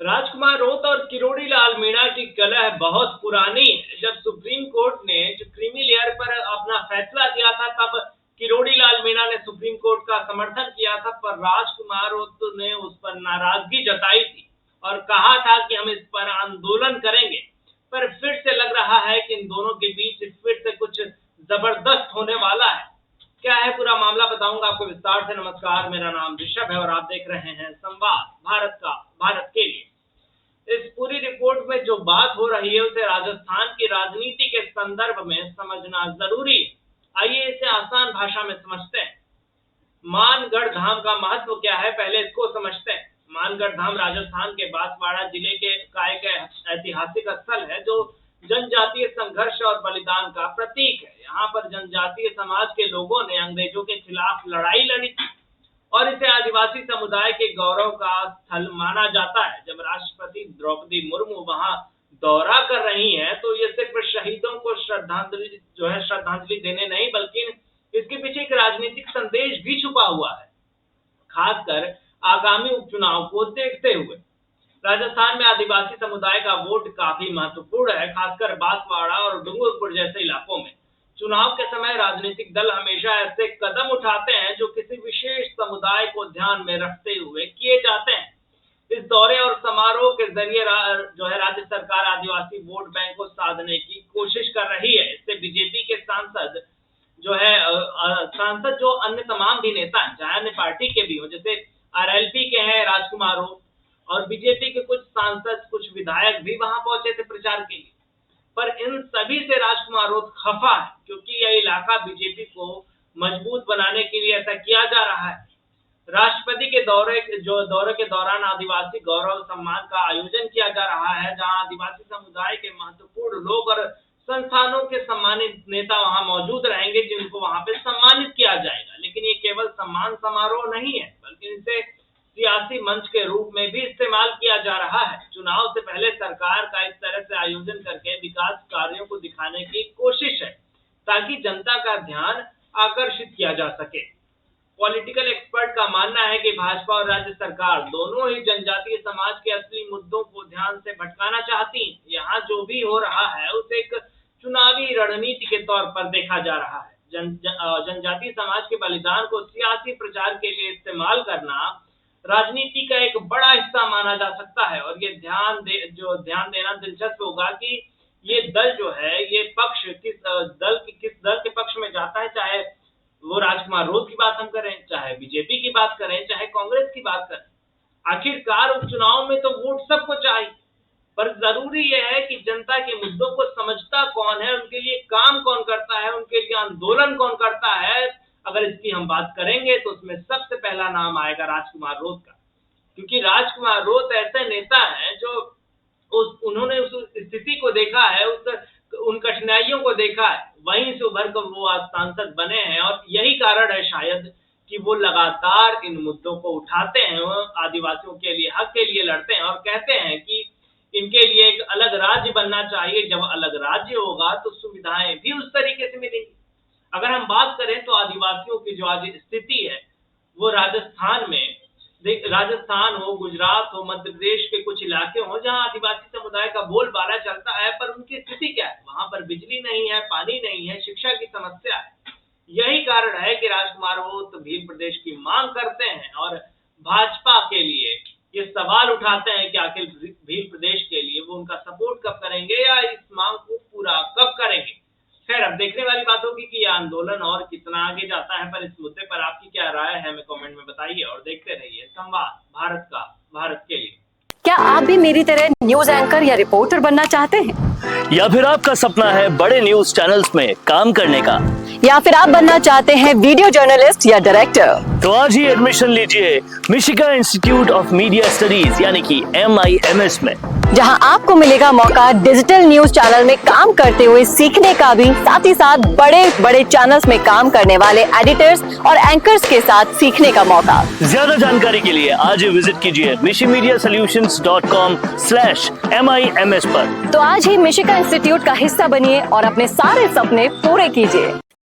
राजकुमार रोत और किरोड़ी लाल मीणा की कलह बहुत पुरानी है। जब सुप्रीम कोर्ट ने जो क्रीमी लेयर पर अपना फैसला दिया था, तब किरोड़ी लाल मीणा ने सुप्रीम कोर्ट का समर्थन किया था, पर राजकुमार रोत ने उस पर नाराजगी जताई थी और कहा था कि हम इस पर आंदोलन करेंगे। पर फिर से लग रहा है कि इन दोनों के बीच फिर से कुछ जबरदस्त होने वाला है। क्या है पूरा मामला, बताऊंगा आपको विस्तार से। नमस्कार, मेरा नाम ऋषभ है और आप देख रहे हैं संवाद भारत के लिए। इस पूरी रिपोर्ट में जो बात हो रही है उसे राजस्थान की राजनीति के संदर्भ में समझना जरूरी है। आइए इसे आसान भाषा में समझते हैं। मानगढ़ धाम का महत्व क्या है, पहले इसको समझते हैं। मानगढ़ धाम राजस्थान के बांसवाड़ा जिले का एक ऐतिहासिक स्थल है जो जनजातीय संघर्ष और बलिदान का प्रतीक है। यहाँ पर जनजातीय समाज के लोगों ने अंग्रेजों के खिलाफ लड़ाई लड़ी थी और इसे आदिवासी समुदाय के गौरव का स्थल माना जाता है। जब राष्ट्रपति द्रौपदी मुर्मू वहां दौरा कर रही हैं, तो ये सिर्फ शहीदों को श्रद्धांजलि देने नहीं, बल्कि इसके पीछे एक राजनीतिक संदेश भी छुपा हुआ है, खासकर आगामी उपचुनाव को देखते हुए। राजस्थान में आदिवासी समुदाय का वोट काफी महत्वपूर्ण है, खासकर बांसवाड़ा और डूंगरपुर जैसे इलाकों में। चुनाव के समय राजनीतिक दल हमेशा ऐसे कदम उठाते हैं जो किसी विशेष समुदाय को ध्यान में रखते हुए किए जाते हैं। इस दौरे और समारोह के जरिए राज्य सरकार आदिवासी वोट बैंक को साधने की कोशिश कर रही है। इससे बीजेपी के सांसद जो अन्य तमाम भी नेता हैं, चाहे अन्य पार्टी के भी हो, जैसे आरएलपी के हैं राजकुमार रोत, और बीजेपी के कुछ सांसद, कुछ विधायक भी वहां पहुंचे थे प्रचार के लिए। पर इन सभी से राजकुमार रोत खफा है, क्योंकि यह इलाका बीजेपी को मजबूत बनाने के लिए ऐसा किया जा रहा है। राष्ट्रपति के दौरे के दौरान आदिवासी गौरव सम्मान का आयोजन किया जा रहा है, जहां आदिवासी समुदाय के महत्वपूर्ण लोग और संस्थानों के सम्मानित नेता वहां मौजूद रहेंगे, जिनको वहां पे सम्मानित किया जाएगा। लेकिन ये केवल सम्मान समारोह नहीं है, बल्कि इसे सियासी मंच के रूप में भी इस्तेमाल किया जा रहा है। चुनाव से पहले सरकार का इस तरह से आयोजन करके विकास कार्यों को दिखाने की कोशिश है, ताकि जनता का ध्यान आकर्षित किया जा सके। पॉलिटिकल एक्सपर्ट का मानना है कि भाजपा और राज्य सरकार दोनों ही जनजातीय समाज के असली मुद्दों को ध्यान से भटकाना चाहती हैं। यहाँ जो भी हो रहा है उसे एक चुनावी रणनीति के तौर पर देखा जा रहा है। जनजातीय समाज के बलिदान को सियासी प्रचार के लिए इस्तेमाल करना राजनीति का एक बड़ा हिस्सा माना जा सकता है। और ये ध्यान देना दिलचस्प होगा कि ये दल जो है, ये पक्ष किस दल के पक्ष में जाता है, चाहे वो राजकुमार रोत की बात हम करें, चाहे बीजेपी की बात करें, चाहे कांग्रेस की बात करें। आखिरकार उपचुनाव में तो वोट सबको चाहिए, पर जरूरी यह है कि जनता के मुद्दों को समझता कौन है, उनके लिए काम कौन करता है, उनके लिए आंदोलन कौन करता है। अगर इसकी हम बात करेंगे तो उसमें सबसे पहला नाम आएगा राजकुमार रोत का, क्योंकि राजकुमार रोत ऐसे नेता हैं जो उन्होंने उस स्थिति को देखा है, उन कठिनाइयों को देखा है, वहीं से उभर कर वो आज सांसद बने हैं। और यही कारण है शायद कि वो लगातार इन मुद्दों को उठाते हैं, आदिवासियों के लिए, हक के लिए लड़ते हैं और कहते हैं कि इनके लिए एक अलग राज्य बनना चाहिए। जब अलग राज्य होगा तो सुविधाएं भी उस तरीके से मिलेंगी। अगर हम बात करें तो आदिवासियों की जो आज स्थिति है, वो राजस्थान हो, गुजरात हो, मध्य प्रदेश के कुछ इलाके हो जहां आदिवासी समुदाय का बोलबाला चलता है, पर उनकी स्थिति क्या है? वहां पर बिजली नहीं है, पानी नहीं है, शिक्षा की समस्या है। यही कारण है कि राजकुमार रोत भील प्रदेश की मांग करते हैं और भाजपा के लिए ये सवाल उठाते हैं कि आखिर भील प्रदेश के लिए वो उनका सपोर्ट कब करेंगे या इस मांग को पूरा कब करेंगे। खैर, अब देखने वाली बात होगी कि यह आंदोलन और कितना आगे जाता है। पर इस मुद्दे पर आपकी क्या राय है, हमें कमेंट में बताइए और देखते रहिए संवाद भारत के लिए। क्या आप भी मेरी तरह न्यूज एंकर या रिपोर्टर बनना चाहते हैं? या फिर आपका सपना है बड़े न्यूज चैनल्स में काम करने का? या फिर आप बनना चाहते हैं वीडियो जर्नलिस्ट या डायरेक्टर? तो आज ही एडमिशन लीजिए Michigan institute of media studies यानी कि MIMS में, जहां आपको मिलेगा मौका डिजिटल न्यूज चैनल में काम करते हुए सीखने का भी, साथ ही साथ बड़े चैनल्स में काम करने वाले एडिटर्स और एंकर्स के साथ सीखने का मौका। ज्यादा जानकारी के लिए आज ही विजिट कीजिए mishimediasolutions.com/MIMS पर। तो आज ही मिशिगन इंस्टीट्यूट का हिस्सा बनिए और अपने सारे सपने पूरे कीजिए।